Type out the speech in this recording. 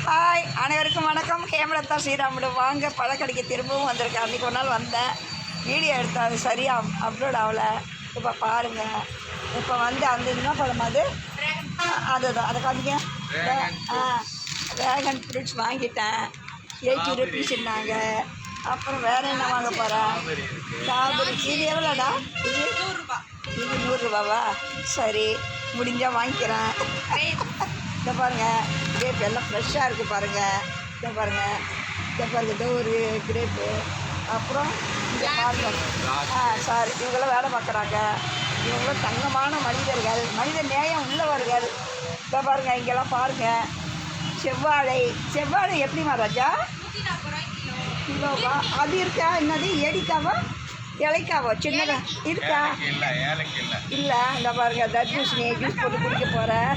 Hi, அனைவருக்கும் வணக்கம். ஹேமலதா ஸ்ரீராமுடு. வாங்க பழக்கடைக்கு திரும்பவும் வந்திருக்கேன். அன்றைக்கி ஒரு நாள் வந்தேன், வீடியோ எடுத்தேன், அது சரியாக அப்லோட் ஆகலை. இப்போ பாருங்கள், இப்போ வந்து அந்த என்ன பழம் அது அதுதான் அதை காமிக்க. ட்ராகன் ஃப்ரூட்ஸ் வாங்கிட்டேன், 80 ரூபீஸ்னாங்க. அப்புறம் வேறு என்ன வாங்க போகிறேன்? ஸ்ட்ராபெரி. இது எவ்வளோடா? இது 100 ரூபாவா? சரி, முடிஞ்சால் வாங்கிக்கிறேன். இதை பாருங்கள், கிரேப் எல்லாம் ஃப்ரெஷ்ஷாக இருக்குது பாருங்கள். இதை பாருங்கள், இதோ ஒரு கிரேப்பு. அப்புறம் இங்கே பாருங்கள், சாரி, இவங்களாம் வேலை பார்க்குறாங்க. இவங்களும் தங்கமான மனிதர்கள், மனித நேயம் உள்ளவர்கள். இதை பாருங்கள், இங்கெல்லாம் பாருங்கள். செவ்வாழை எப்படிமா ராஜா? கிலோவா? அது இருக்கா? என்னது ஏடிக்காவா இலைக்காவோ? சின்னதா இருக்கா? இல்லை, இந்த பாருங்க, தர்பூசணி ஜூஸ் போட்டு குடிக்க போகிறேன்.